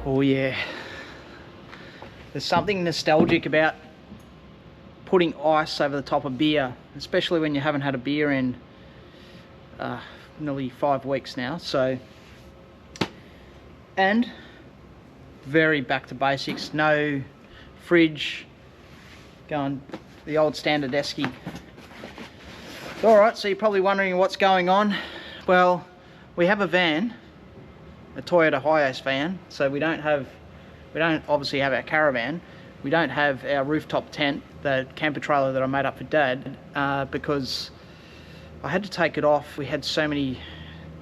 Oh yeah, there's something nostalgic about putting ice over the top of beer, especially when you haven't had a beer in nearly 5 weeks now. So, and very back to basics, no fridge, going the old standard esky. Alright, so you're probably wondering what's going on. Well, we have a van, a Toyota Hiace van, so we don't obviously have our caravan. We don't have our rooftop tent, the camper trailer that I made up for Dad, because I had to take it off. We had so many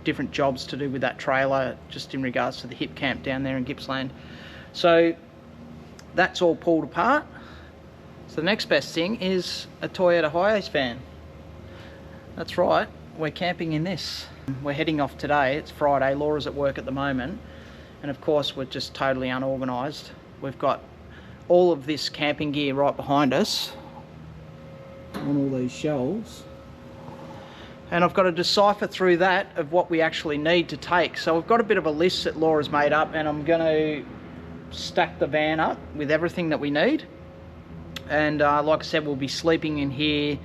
different jobs to do with that trailer, just in regards to the hip camp down there in Gippsland. So that's all pulled apart. So the next best thing is a Toyota Hiace van. That's right, we're camping in this. We're heading off today. It's Friday. Laura's at work at the moment, and of course we're just totally unorganised. We've got all of this camping gear right behind us on all these shelves, and I've got to decipher through that of what we actually need to take. So we've got a bit of a list that Laura's made up, and I'm going to stack the van up with everything that we need. And like I said, we'll be sleeping in here.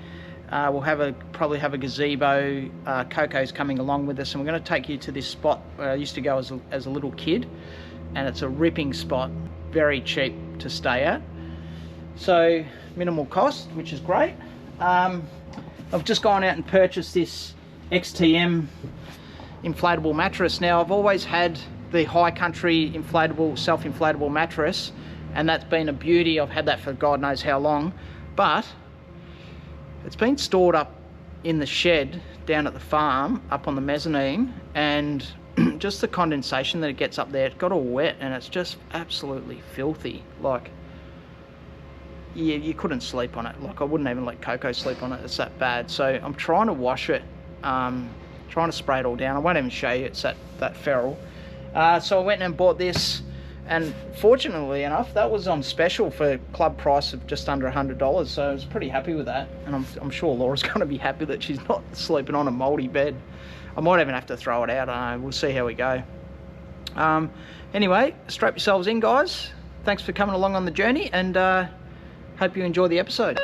We'll probably have a gazebo. Coco's coming along with us, and we're going to take you to this spot where I used to go as a little kid, and it's a ripping spot, very cheap to stay at, so minimal cost, which is great. I've just gone out and purchased this XTM inflatable mattress. Now, I've always had the High Country inflatable, self-inflatable mattress, and that's been a beauty. I've had that for God knows how long, but it's been stored up in the shed down at the farm, up on the mezzanine, and just the condensation that it gets up there, it got all wet, and it's just absolutely filthy. Like, you couldn't sleep on it. Like, I wouldn't even let Coco sleep on it. It's that bad. So I'm trying to wash it, trying to spray it all down. I won't even show you. It's that feral. So I went and bought this, and fortunately enough, that was on special for club price of just under $100. So I was pretty happy with that, and I'm sure Laura's going to be happy that she's not sleeping on a mouldy bed. I might even have to throw it out. I don't know. We'll see how we go. Anyway, strap yourselves in, guys. Thanks for coming along on the journey, and hope you enjoy the episode.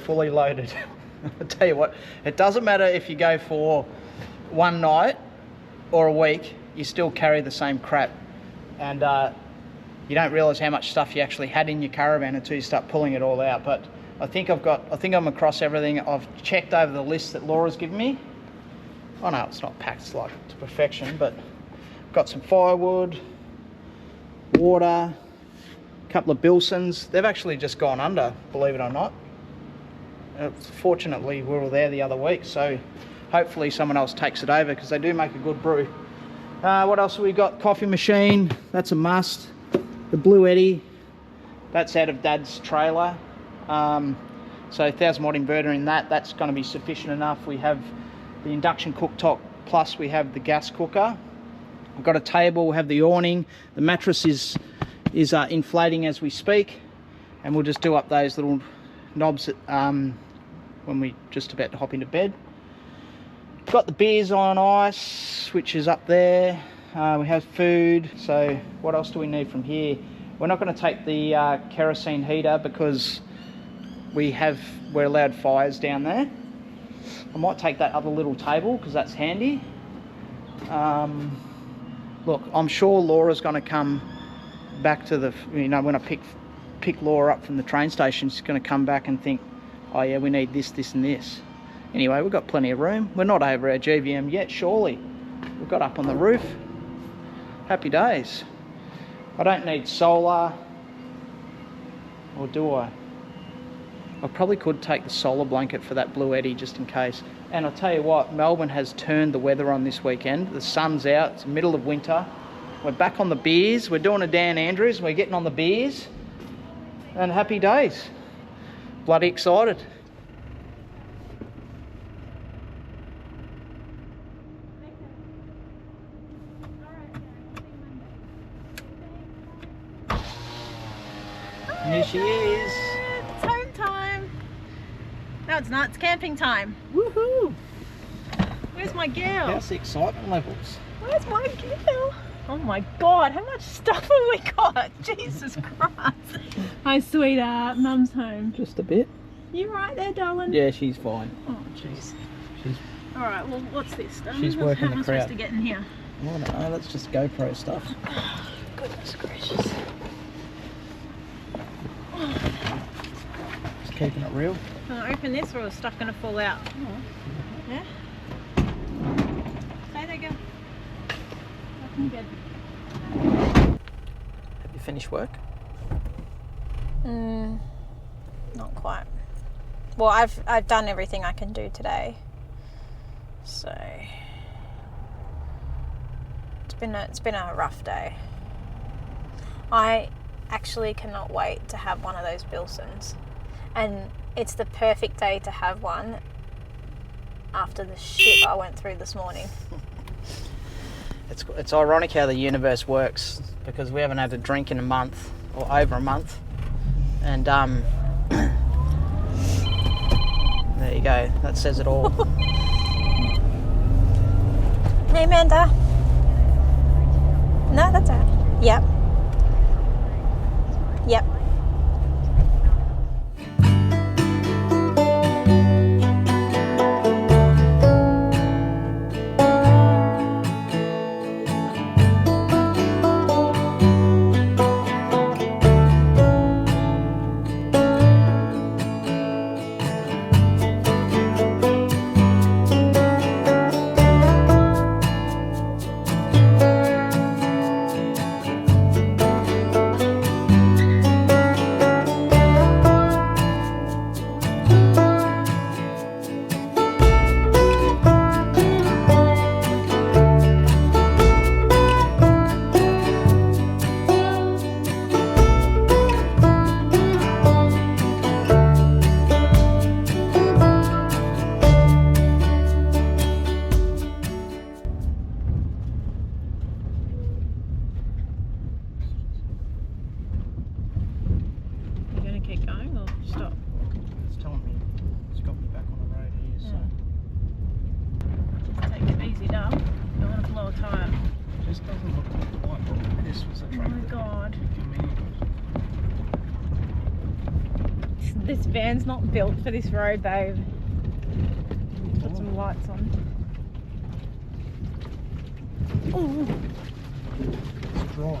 Fully loaded. I tell you what, it doesn't matter if you go for one night or a week, you still carry the same crap, and you don't realize how much stuff you actually had in your caravan until you start pulling it all out. But I think I'm across everything. I've checked over the list that Laura's given me. Oh no, it's not packed like to perfection, but got some firewood, water, a couple of Bilsons. They've actually just gone under, believe it or not. Fortunately, we were there the other week, so hopefully someone else takes it over, because they do make a good brew. What else have we got? Coffee machine, that's a must. The Blue Eddy, That's out of Dad's trailer. So 1000 watt inverter in that. That's going to be sufficient enough. We have the induction cooktop, plus we have the gas cooker. We've got a table, we have the awning. The mattress is inflating as we speak, and we'll just do up those little knobs when we just about to hop into bed. Got the beers on ice, which is up there. We have food. So what else do we need from here? We're not going to take the kerosene heater because we're allowed fires down there. I might take that other little table because that's handy. Look, I'm sure Laura's going to come back to the, when I pick Laura up from the train station, she's going to come back and think, oh yeah, we need this, this and this. Anyway, we've got plenty of room. We're not over our GVM yet, surely. We've got up on the roof. Happy days. I don't need solar, or do I? I probably could take the solar blanket for that Blue Eddy just in case. And I'll tell you what, Melbourne has turned the weather on this weekend. The sun's out, it's the middle of winter. We're back on the beers. We're doing a Dan Andrews. We're getting on the beers. And happy days. Bloody excited. And here she is. It's home time. No, it's not. It's camping time. Woohoo! Where's my girl? How's the excitement levels? Where's my girl? Oh my God, how much stuff have we got? Jesus Christ. Hi, sweetheart. Mum's home. Just a bit. You right there, darling? Yeah, she's fine. Oh, jeez. She's. All right. Well, what's this? She's working How am I supposed to get in here? I don't know. That's just GoPro stuff. Goodness gracious. Just keeping it real. Can I open this, or is stuff going to fall out? Oh. Yeah. Stay there, girl. Up in bed. Have you finished work? Not quite. Well, I've done everything I can do today. So it's been a rough day. I actually cannot wait to have one of those Bilsons, and it's the perfect day to have one after the shit I went through this morning. It's ironic how the universe works, because we haven't had a drink in a month, or over a month, and there you go, that says it all. Hey Amanda. No, that's all right. Yep. Yep. This van's not built for this road, babe. Put some lights on. Oh, It's dry.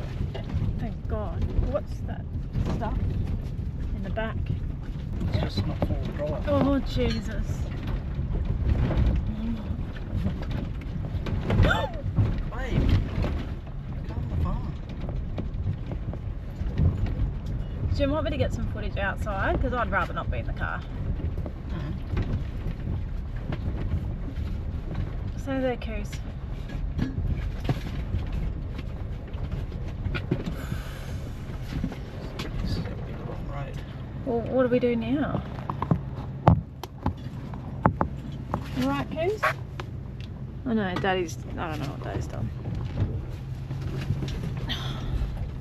thank God. What's that stuff in the back? It's just not full dry. Oh, Jesus. Babe, come on the phone. Do you want me to get some footage outside? Because I'd rather not be in the car. So there, Coos. Well, what do we do now? You right, Coos? Oh no, Daddy's... I don't know what Daddy's done.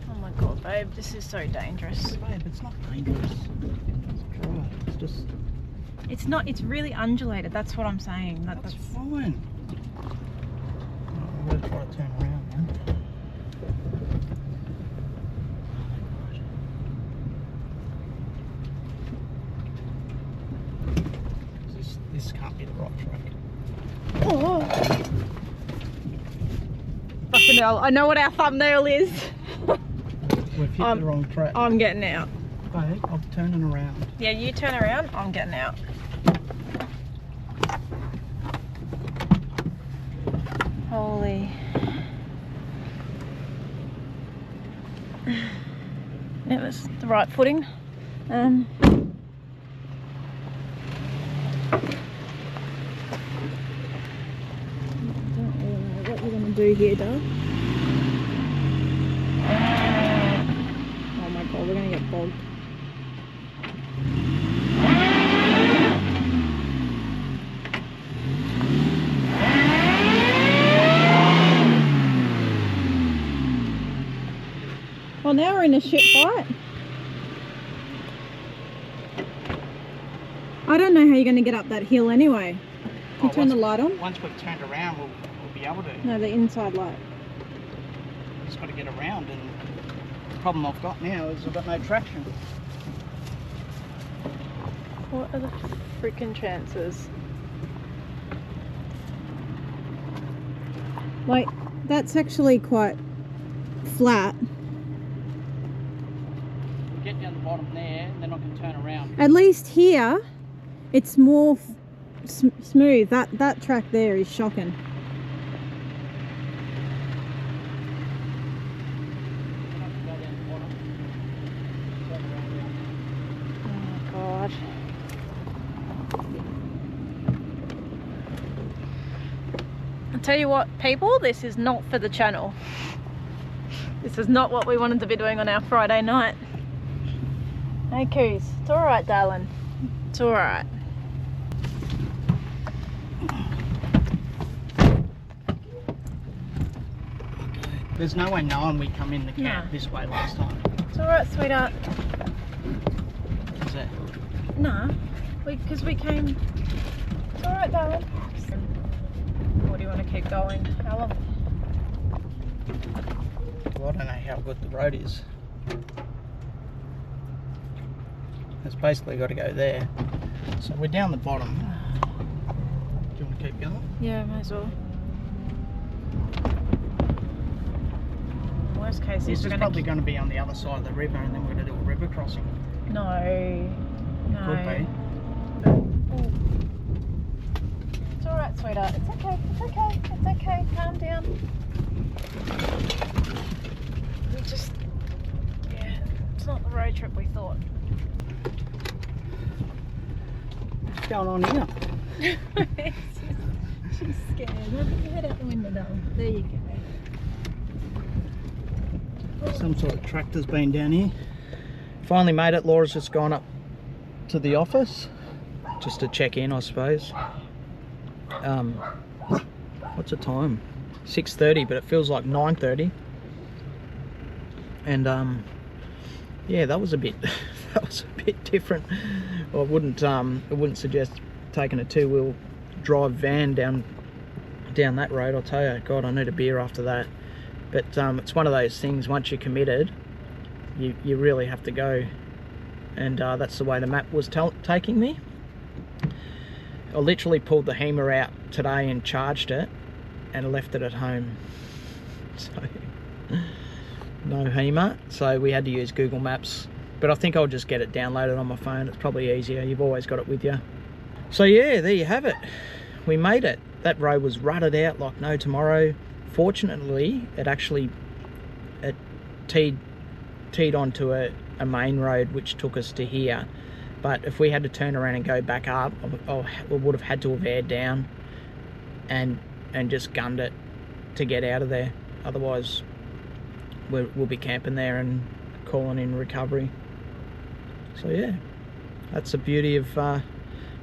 Oh my god, babe, this is so dangerous. Babe, it's not dangerous. It's dry. It's just... It's not, it's really undulated, that's what I'm saying. That's fine. I'm going to try to turn around now. This can't be the right track. Oh. Fucking hell, I know what our thumbnail is. We've hit the wrong track. I'm getting out. Babe, I'm turning around. Yeah, you turn around, I'm getting out. Holy. That was the right footing. I don't really know what we're going to do here, Dad. Oh my god, we're going to get bogged. Well, now we're in a shit fight. I don't know how you're going to get up that hill anyway. Can you turn the light on? Once we've turned around, we'll be able to. No, the inside light. Just got to get around, and the problem I've got now is I've got no traction. What are the freaking chances? Like, that's actually quite flat. We'll get down the bottom there, and then I can turn around. At least here, it's more smooth. That track there is shocking. Then I can go down the bottom. Turn around now. Oh god. I'll tell you what, people, this is not for the channel. This is not what we wanted to be doing on our Friday night. Hey, Coos. It's alright, darling. It's alright. There's no way knowing we come in the cab No. this way last time. It's alright, sweetheart. Is it? Nah, because we came... It's alright, darling. Or do you want to keep going? How long? Well, I don't know how good the road is. It's basically got to go there. So we're down the bottom. Do you want to keep going? Yeah, might as well. Worst case This is is we're probably going to be on the other side of the river, and then we're going to do a river crossing. No. No. Could be. Oh. It's alright, sweetheart. It's okay. It's okay. It's okay. Calm down. We just... Yeah, it's not the road trip we thought. What's going on here? She's scared. Look at your head out the window, darling. There you go. Some sort of tractor's been down here. Finally made it. Laura's just gone up to the office just to check in, I suppose. What's the time? 6:30, but it feels like 9:30. And yeah, that was a bit that was a bit different. I wouldn't suggest taking a two-wheel drive van down that road. I'll tell you, God, I need a beer after that. But it's one of those things, once you're committed, you really have to go. And that's the way the map was taking me. I literally pulled the Heamer out today and charged it and left it at home. So, no Heamer. So we had to use Google Maps. But I think I'll just get it downloaded on my phone. It's probably easier. You've always got it with you. So yeah, there you have it. We made it. That road was rutted out like no tomorrow. Fortunately, it teed onto a main road which took us to here. But if we had to turn around and go back up, we would have had to have aired down and just gunned it to get out of there. Otherwise, we'll be camping there and calling in recovery. So yeah, That's the beauty of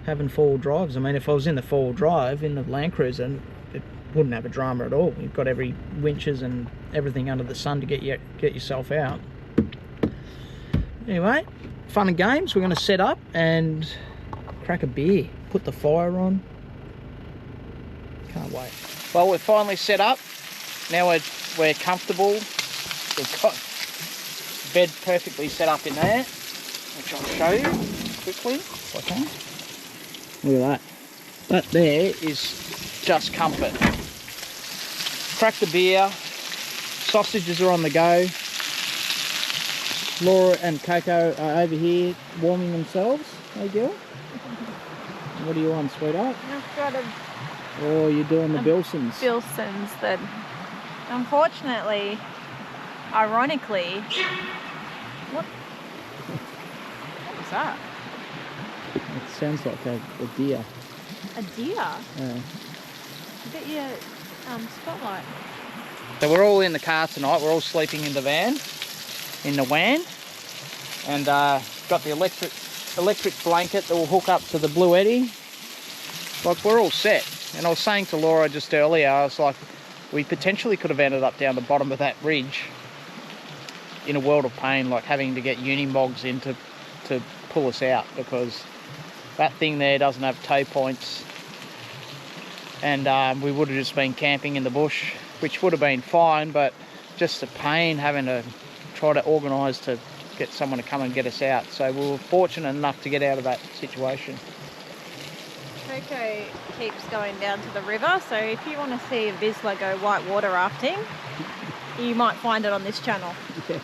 having four-wheel drives. I mean, if I was in the four-wheel drive in the Land Cruiser, it wouldn't have a drama at all. You've got every winches and everything under the sun to get yourself out. Anyway, fun and games. We're going to set up and crack a beer, put the fire on. Can't wait. Well, we're finally set up. Now we're comfortable. We've got bed perfectly set up in there, which I'll show you quickly if I can. Look at that. That there is just comfort. Crack the beer. Sausages are on the go. Laura and Coco are over here warming themselves. Hey, girl. What are you on, sweetheart? I've got a Oh, you're doing the Bilsons. Bilsons that, unfortunately, ironically, what was that? It sounds like a deer. A deer? Yeah. Get your spotlight. So we're all in the car tonight. We're all sleeping in the van, in the WAN, and got the electric blanket that will hook up to the Blue Eddy. Like, we're all set. And I was saying to Laura just earlier, I was like, we potentially could have ended up down the bottom of that ridge in a world of pain, like having to get Unimogs in to pull us out, because that thing there doesn't have tow points, and we would have just been camping in the bush, which would have been fine, but just the pain having to try to organise to get someone to come and get us out. So we were fortunate enough to get out of that situation. Coco keeps going down to the river, so if you want to see Vizsla go whitewater rafting, you might find it on this channel. Yeah.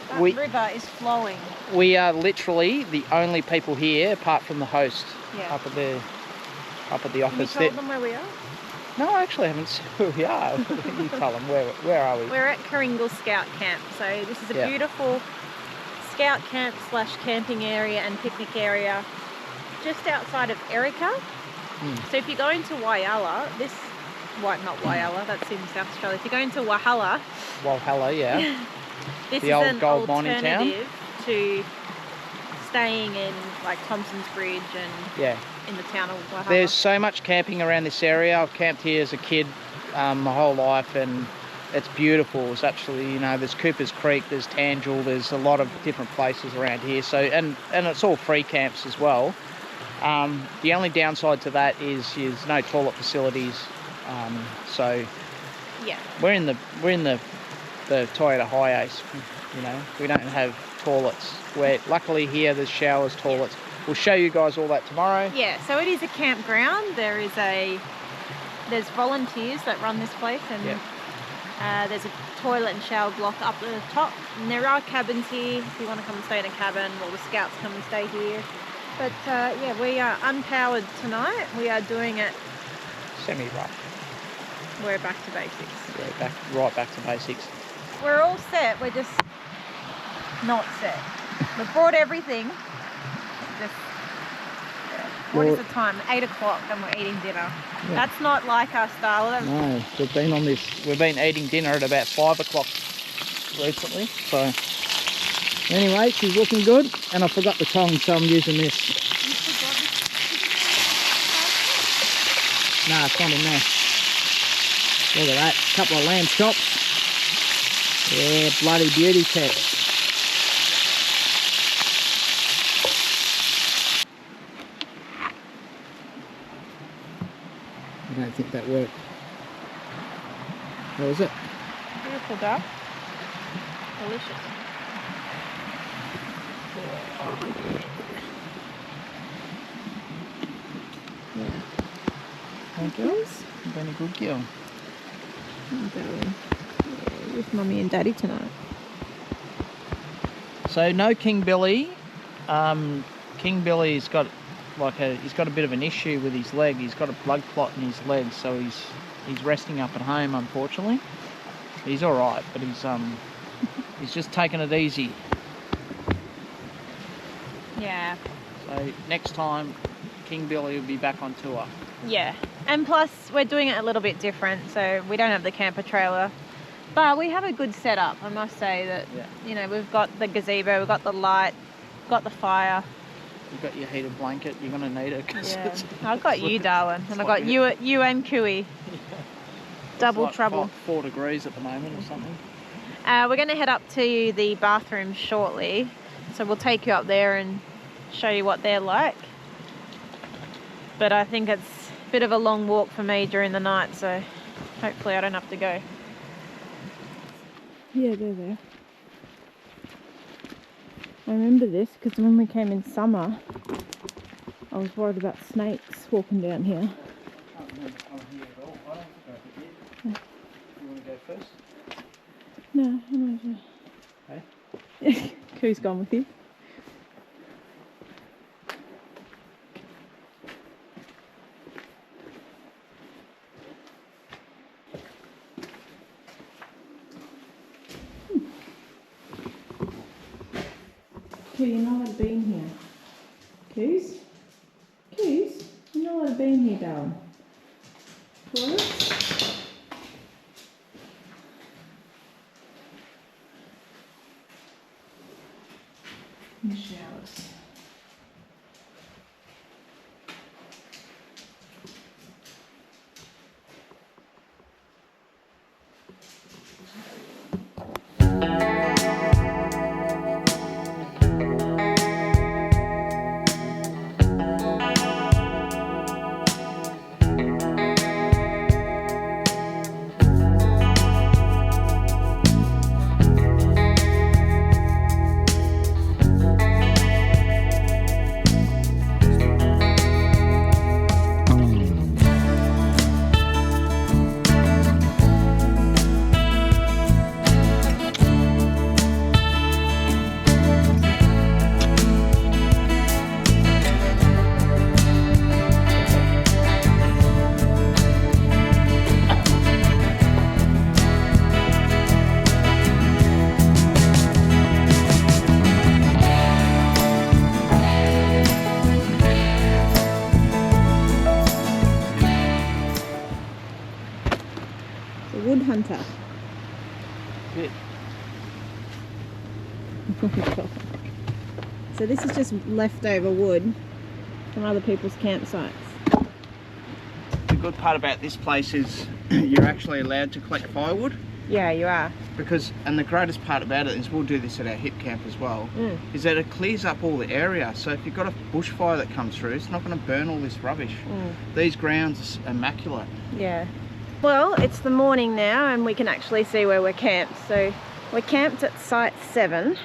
That river is flowing. We are literally the only people here, apart from the host, up at the office. Have you told them where we are? No, I actually haven't said where we are. You tell them, where are we? We're at Kringle Scout Camp. So this is a beautiful scout camp / camping area and picnic area just outside of Erica. So if you're going to Walhalla, not Walhalla, that's in South Australia. If you're going to Walhalla, yeah. This the is old an gold mining town. alternative to staying in like Thompson's Bridge and in the town of Walhalla. There's so much camping around this area. I've camped here as a kid my whole life, and it's beautiful. It's actually, you know, there's Cooper's Creek, there's Tangel, there's a lot of different places around here. So and it's all free camps as well. The only downside to that is no toilet facilities. So we're in the Toyota Hiace. You know, we don't have toilets. Where luckily here there's showers, toilets. We'll show you guys all that tomorrow. Yeah, so it is a campground. There's volunteers that run this place, and there's a toilet and shower block up at the top. And there are cabins here if you want to come and stay in a cabin, or the scouts come and stay here. But we are unpowered tonight. We are doing it semi-rough. We're back to basics. Yeah, right back to basics. We're all set. We're just not set. We've brought everything. What is the time? 8 o'clock, and we're eating dinner. Yeah. That's not like our style. No, we've been eating dinner at about 5 o'clock recently. So anyway, she's looking good, and I forgot the tongs, so I'm using this. No, it's not in there. Look at that, a couple of lamb chops. Yeah, bloody beauty text. I don't think that worked. What was it? Beautiful duck. Delicious. Thank you. You've been a good girl. With Mummy and Daddy tonight. So no King Billy. King Billy's got he's got a bit of an issue with his leg. He's got a blood clot in his leg, so he's resting up at home, unfortunately. He's all right, but he's just taking it easy. Yeah. So next time, King Billy will be back on tour. Yeah, and plus we're doing it a little bit different, so we don't have the camper trailer, but we have a good setup. I must say that, you know, we've got the gazebo, we've got the light, got the fire. You've got your heated blanket. You're gonna need it. Yeah, I've got you, darling, and I've got you and Cooey. Double like trouble. 4 degrees at the moment or something. We're going to head up to the bathroom shortly, so we'll take you up there and show you what they're like. But I think it's a bit of a long walk for me during the night, so hopefully I don't have to go. Yeah, they're there. I remember this because when we came in summer, I was worried about snakes walking down here. I can't remember coming here at all. I don't think I did. You want to go first? No, I'm not sure. Hey? Who's gone with you? Coo, you're not allowed to be in here. Coos? Coos? You're not allowed to be in here, darling. What? In the showers. Wood hunter. Bit. So this is just leftover wood from other people's campsites. The good part about this place is you're actually allowed to collect firewood. Yeah, you are. Because, and the greatest part about it is, we'll do this at our hip camp as well, is that it clears up all the area. So if you've got a bushfire that comes through, it's not going to burn all this rubbish. These grounds are immaculate. Yeah. Well, it's the morning now and we can actually see where we're camped. So we're camped at site 7.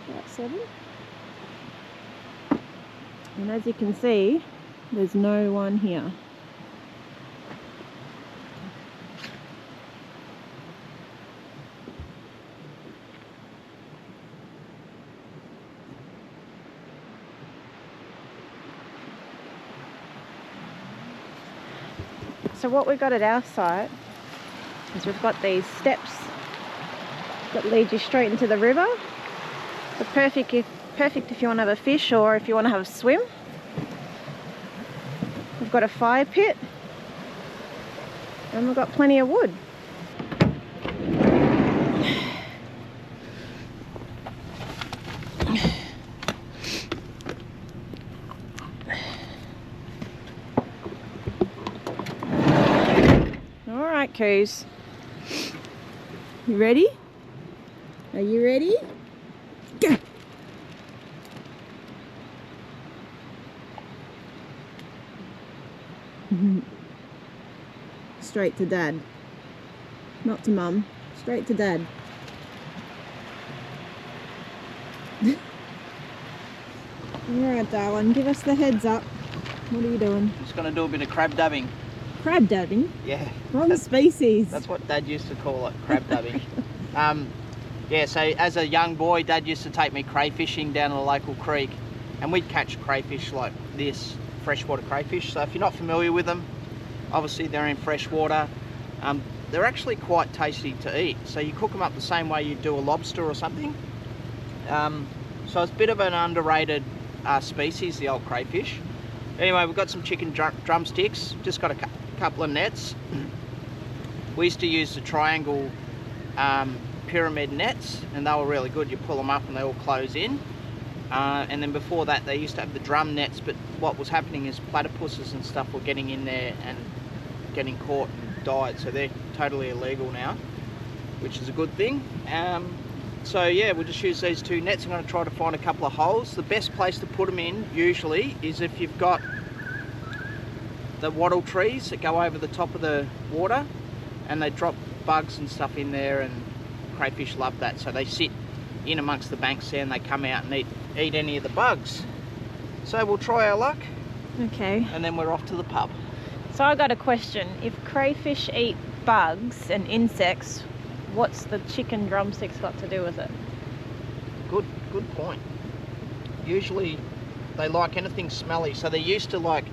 Site 7. And as you can see, there's no one here. So what we've got at our site is we've got these steps that lead you straight into the river. So perfect if you want to have a fish or if you want to have a swim. We've got a fire pit and we've got plenty of wood. Alright, Coos. You ready? Are you ready? Go! Straight to Dad. Not to Mum. Straight to Dad. Alright, darling. Give us the heads up. What are you doing? Just going to do a bit of crab dubbing. Crab dabbing? Yeah. Wrong species. That's what Dad used to call it, crab dubbing. Yeah, so as a young boy, Dad used to take me crayfishing down at a local creek, and we'd catch crayfish like this, freshwater crayfish. So if you're not familiar with them, obviously they're in fresh water. They're actually quite tasty to eat. So you cook them up the same way you do a lobster or something. So it's a bit of an underrated species, the old crayfish. Anyway, we've got some chicken drumsticks, just got a couple of nets. We used to use the triangle pyramid nets, and they were really good. You pull them up and they all close in. And then before that they used to have the drum nets, but what was happening is platypuses and stuff were getting in there and getting caught and died, so they're totally illegal now, which is a good thing. So yeah, we'll just use these 2 nets. I'm going to try to find a couple of holes. The best place to put them in usually is if you've got the wattle trees that go over the top of the water, and they drop bugs and stuff in there, and crayfish love that, so they sit in amongst the banks there and they come out and eat any of the bugs. So we'll try our luck. Okay. And then we're off to the pub. So I got a question. If crayfish eat bugs and insects, what's the chicken drumsticks got to do with it? Good point. Usually they like anything smelly, so they're used to, like,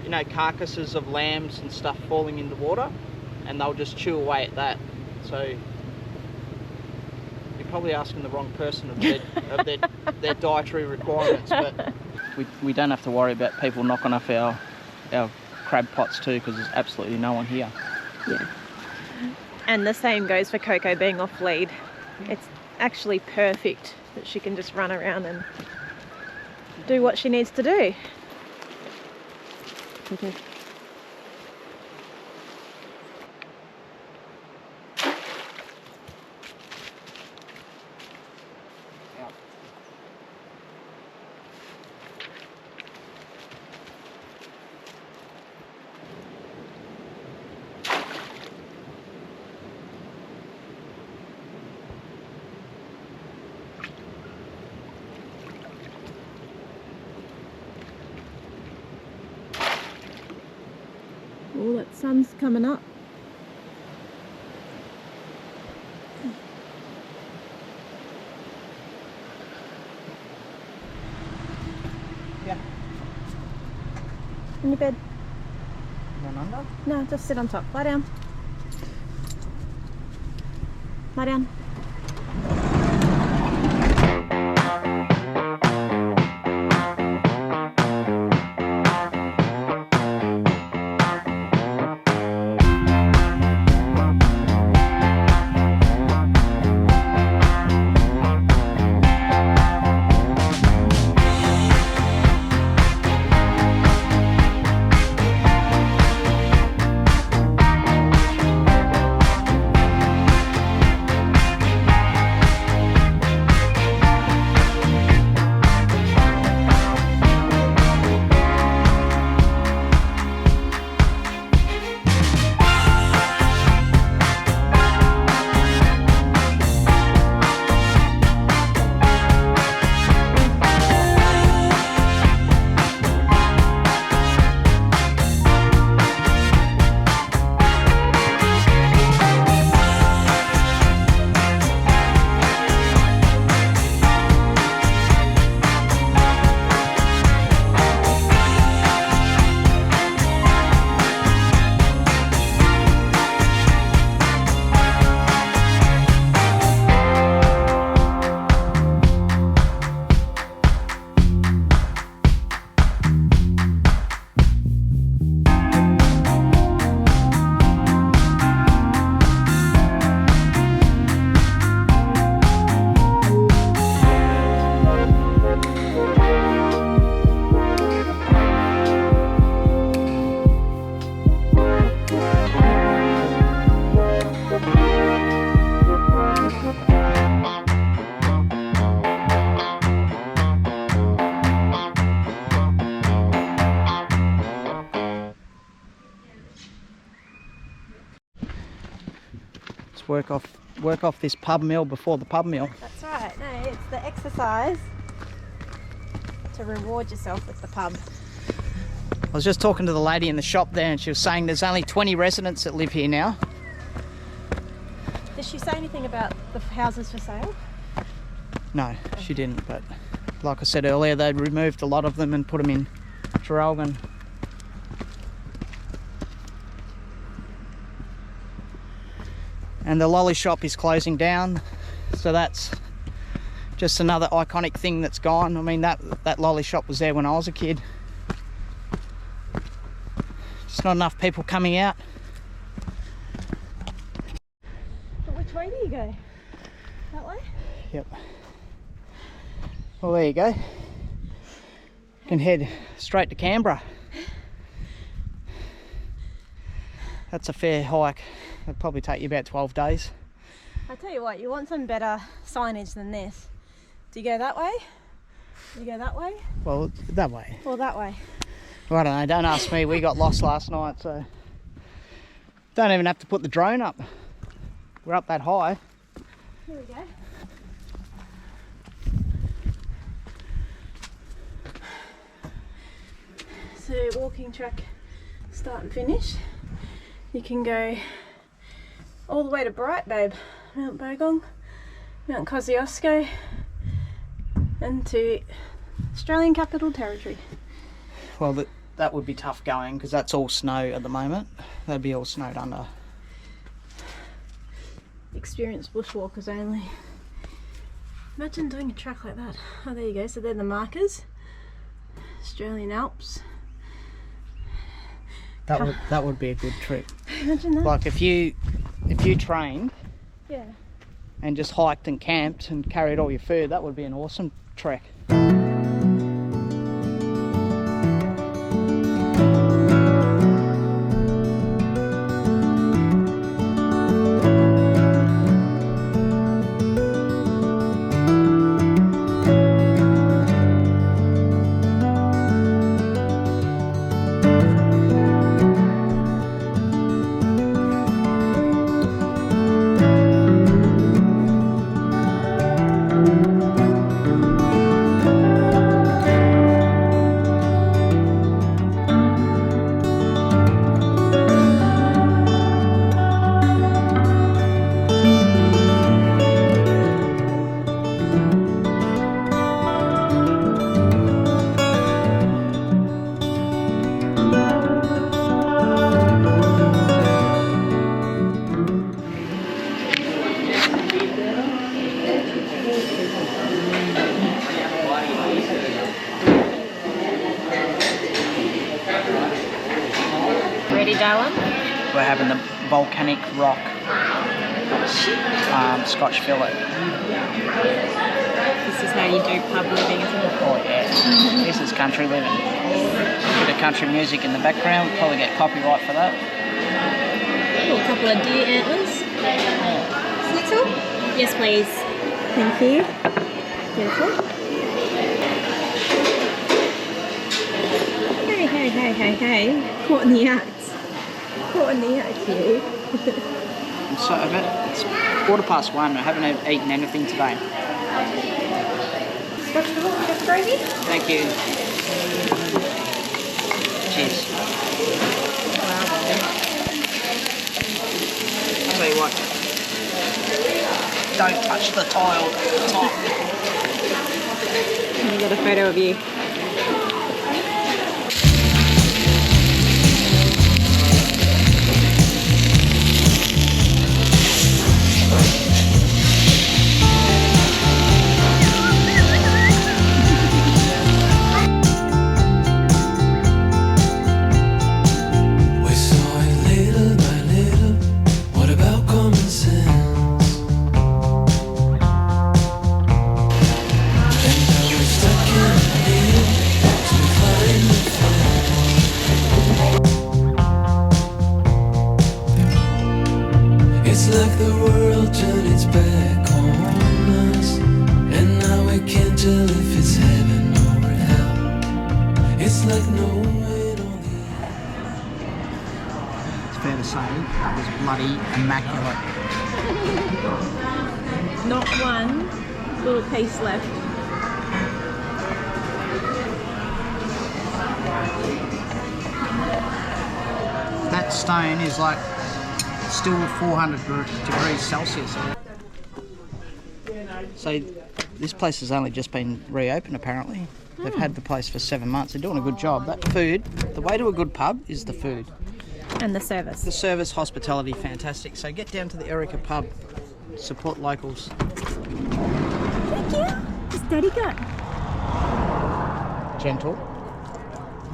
you know, carcasses of lambs and stuff falling in the water, and they'll just chew away at that. So you're probably asking the wrong person of their dietary requirements, but we don't have to worry about people knocking off our crab pots too, because there's absolutely no one here. Yeah. And the same goes for Coco being off lead. It's actually perfect that she can just run around and do what she needs to do. Okay. Oh, that sun's coming up. Yeah. In your bed. Going under? No, just sit on top. Lie down. Lie down. Work off this pub meal before the pub meal. That's right. No, it's the exercise to reward yourself with the pub. I was just talking to the lady in the shop there, and she was saying there's only 20 residents that live here now. Did she say anything about the houses for sale? No, she didn't, but like I said earlier, they'd removed a lot of them and put them in Traralgon. And the lolly shop is closing down, so that's just another iconic thing that's gone. I mean, that lolly shop was there when I was a kid. Just not enough people coming out. But which way do you go? That way? Yep. Well, there you go. You can head straight to Canberra. That's a fair hike. It'll probably take you about 12 days. I tell you what, you want some better signage than this. Do you go that way? Do you go that way? Well, that way. Or that way? Well, I don't know, don't ask me. We got lost last night, so don't even have to put the drone up. We're up that high. Here we go. So walking track start and finish. You can go all the way to Bright Babe, Mount Bogong, Mount Kosciuszko, and to Australian Capital Territory. Well, that would be tough going because that's all snow at the moment. That'd be all snowed under. Experienced bushwalkers only. Imagine doing a track like that. Oh, there you go. So they're the markers. Australian Alps. That would be a good trip. Imagine that. Like if you trained, Yeah. and just hiked and camped and carried all your food, that would be an awesome trek. Ready, darling? We're having the volcanic rock Scotch fillet. This is how you do pub living, isn't it? Oh yeah, this is country living. Bit of country music in the background, probably get copyright for that. Oh, a couple of deer antlers. Schnitzel? Yes, please. Thank you. Beautiful. Hey. Caught in the act. Caught in the act, you. So it's 1:15. I haven't eaten anything today. Scotch fillet, just gravy? Thank you. Cheers. Wow. I'll tell you what. Don't touch the tile. Top. Let me get a photo of you. Fair to say, it was bloody immaculate. Not one little piece left. That stone is like still 400 degrees Celsius. So this place has only just been reopened apparently. They've had the place for 7 months. They're doing a good job. That food, the way to a good pub is the food. And the service. The service, hospitality, fantastic. So get down to the Erica pub, support locals. Thank you. Steady gut. Gentle.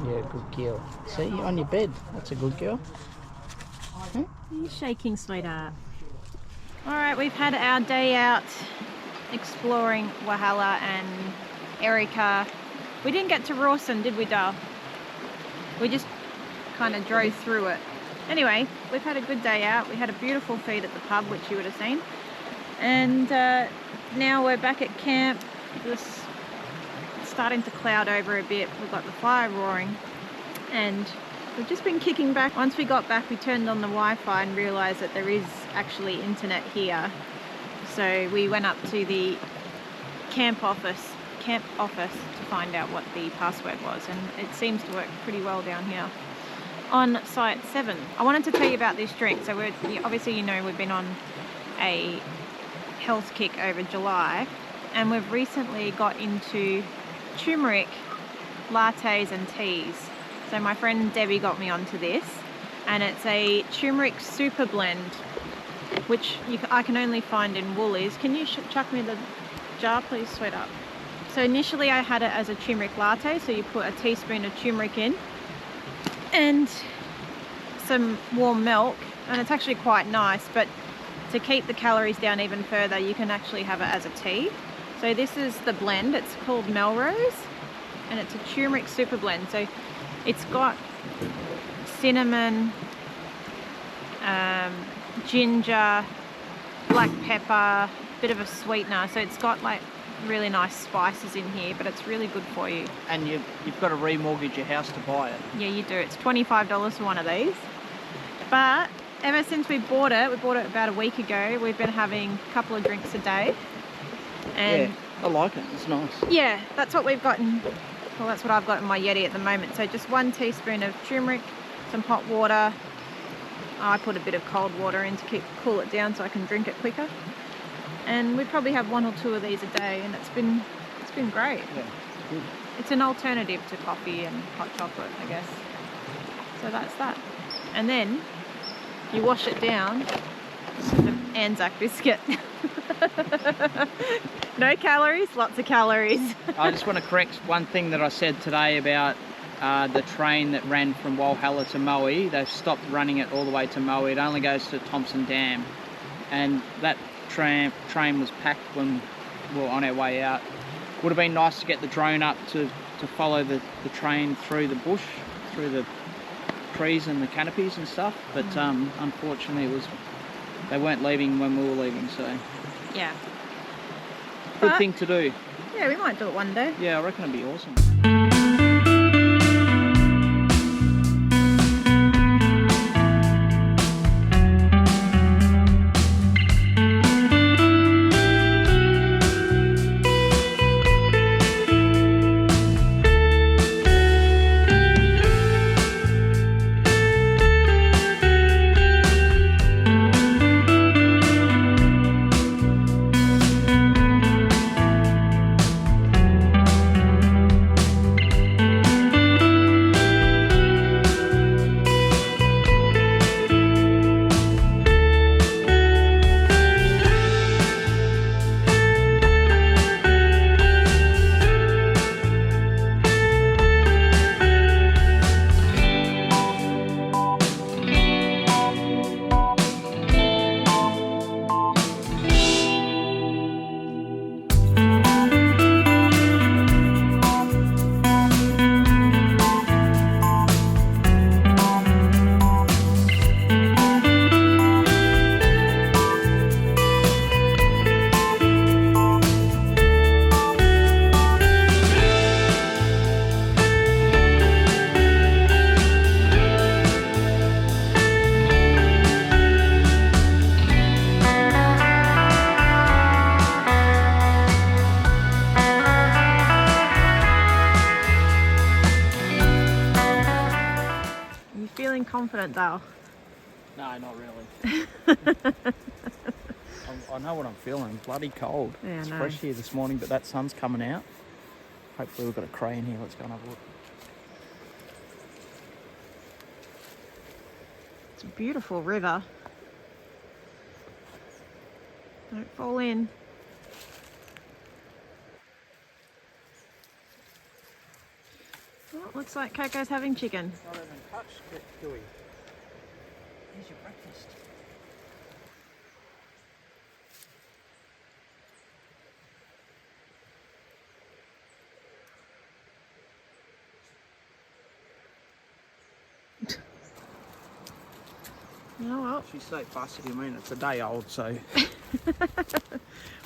Yeah, good girl. See, you're on your bed. That's a good girl. Are you shaking, sweetheart? All right, we've had our day out exploring Walhalla and Erica. We didn't get to Rawson, did we, Dale? We just kind of drove through it. Anyway, we've had a good day out. We had a beautiful feed at the pub, which you would have seen. And now we're back at camp. It's starting to cloud over a bit. We've got the fire roaring. And we've just been kicking back. Once we got back, we turned on the Wi-Fi and realised that there is actually internet here. So we went up to the camp office to find out what the password was, and it seems to work pretty well down here on site 7. I wanted to tell you about this drink. So obviously, you know, we've been on a health kick over July, and we've recently got into turmeric lattes and teas. So my friend Debbie got me onto this, and it's a turmeric super blend, which I can only find in Woolies. Can you chuck me the jar, please, sweetheart? So initially I had it as a turmeric latte, so you put a teaspoon of turmeric in and some warm milk, and it's actually quite nice, but to keep the calories down even further, you can actually have it as a tea. So this is the blend. It's called Melrose, and it's a turmeric super blend. So it's got cinnamon, ginger, black pepper, bit of a sweetener. So it's got like really nice spices in here, but it's really good for you. And you've got to remortgage your house to buy it. Yeah, you do. It's $25 for one of these. But ever since we bought it about a week ago, we've been having a couple of drinks a day. And yeah, I like it. It's nice. Yeah, that's what we've got in, well, that's what I've got in my Yeti at the moment. So just 1 teaspoon of turmeric, some hot water. I put a bit of cold water in to cool it down so I can drink it quicker. And we probably have 1 or 2 of these a day, and it's been great. Yeah, good. It's an alternative to coffee and hot chocolate, I guess. So that's that. And then you wash it down with an Anzac biscuit. No calories, lots of calories. I just want to correct one thing that I said today about the train that ran from Walhalla to Moe. They've stopped running it all the way to Moe. It only goes to Thompson Dam, and that train was packed when we were on our way out. Would have been nice to get the drone up to follow the train through the bush, through the trees and the canopies and stuff, but unfortunately they weren't leaving when we were leaving, so yeah, good thing to do. Yeah, we might do it one day. Yeah, I reckon it'd be awesome. Confident though? No, not really. I know what I'm feeling. Bloody cold. Yeah, it's no. fresh here this morning, but that sun's coming out. Hopefully we've got a cray in here. Let's go and have a look. It's a beautiful river. Don't fall in. Oh, looks like Coco's having chicken. Not even touched it, do we? Here's your breakfast. Oh well. She's so fussy. I mean, it's a day old, so.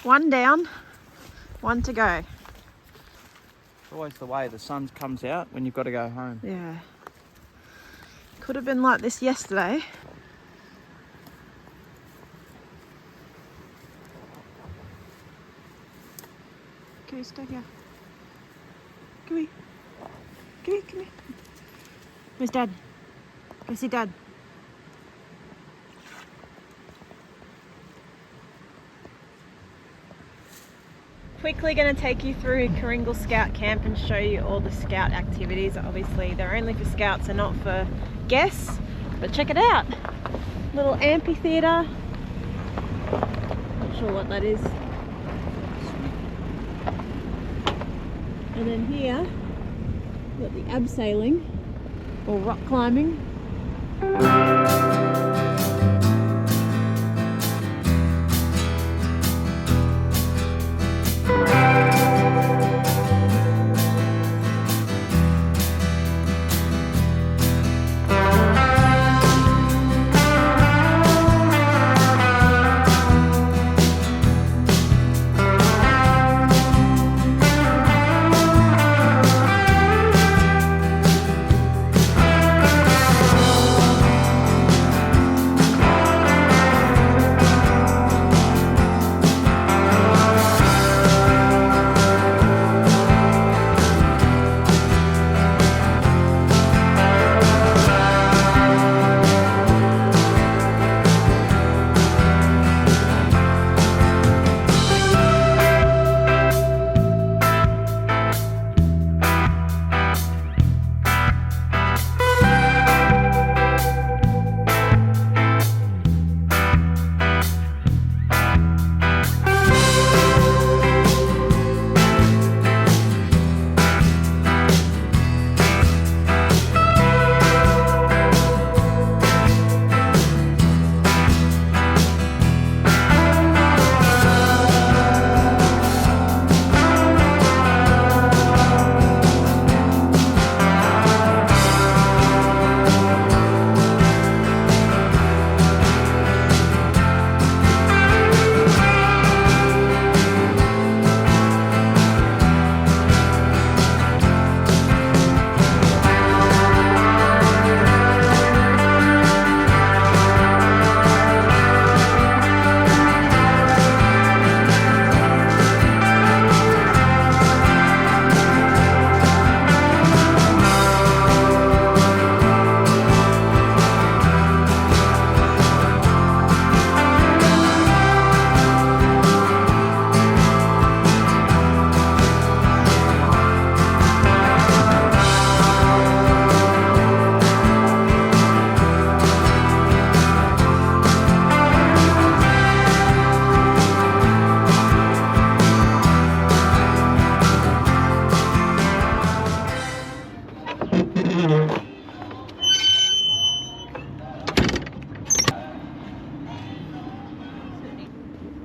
One down, one to go. It's always the way the sun comes out when you've got to go home. Yeah. Could have been like this yesterday. Okay, stay here. Come here. Come here, come here. Where's Dad? Go see Dad. Quickly going to take you through Kringle Scout Camp and show you all the Scout activities. Obviously they're only for Scouts and not for guests, but check it out. Little amphitheatre. Not sure what that is. And then here, we've got the abseiling or rock climbing.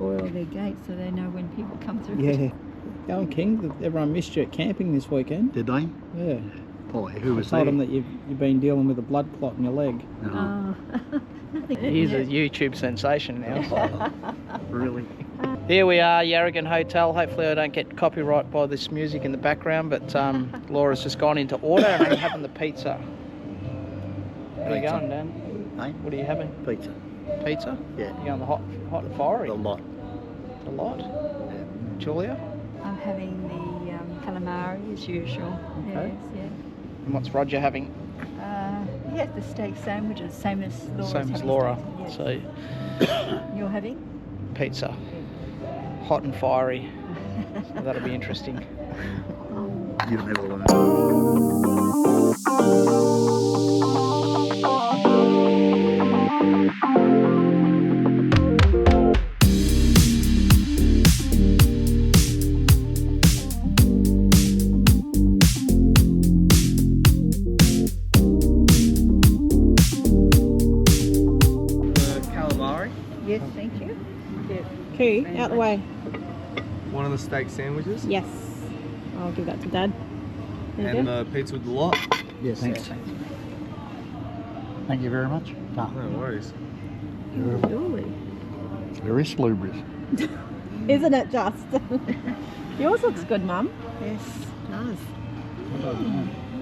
Oil their gates so they know when people come through. Yeah. Going King, everyone missed you at camping this weekend. Did they? Yeah. Oh, who was I told there? them that you've been dealing with a blood clot in your leg. No. He's a YouTube sensation now. Really? Here we are, Yarragon Hotel. Hopefully I don't get copyright by this music in the background, but Laura's just gone into order and I'm having the pizza. Where are you Pizza. going, Dan? Hey? What are you having? Pizza. Pizza? Yeah. You going the hot and fiery? A lot. A lot? Julia? I'm having the calamari as usual. Okay. Yes, yeah. And what's Roger having? Yeah, the steak sandwiches, same as Laura's Same as having Laura. steak, So yes. You're having? pizza. Hot and fiery. So that'll be interesting. You'll never learn. Calamari. Yes, thank you. Koo, out the way. One of the steak sandwiches Yes. I'll give that to Dad. There you and go. the pizza with the lot. Yeah, thanks. Thank you very much. No worries. Really? Very salubrious. Isn't it just? Yours looks good, Mum. Yes, it does.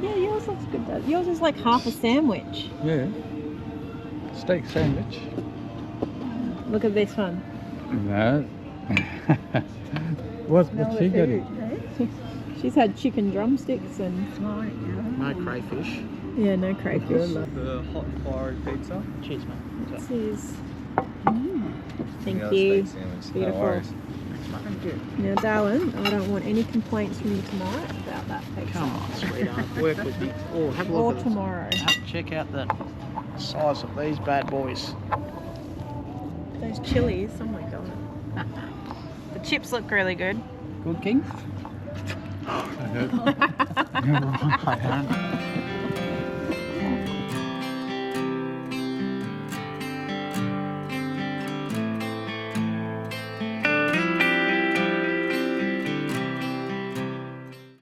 Yeah, yours looks good. Dad. Yours is like half a sandwich. Yeah. Steak sandwich. Look at this one. No. What's she getting? She's had chicken drumsticks and No crayfish. yeah, no crayfish. The hot fiery pizza. Cheers, mate. This is. Thank Yeah, you. steak sandwich. Beautiful. No worries. Now, darling, I don't want any complaints from you tonight about that pizza. Come on, sweetheart. Work with me. Oh, have a look Or at tomorrow. Check out the size of these bad boys. Those chilies, oh my god. The chips look really good. Good, King? You're right, I am.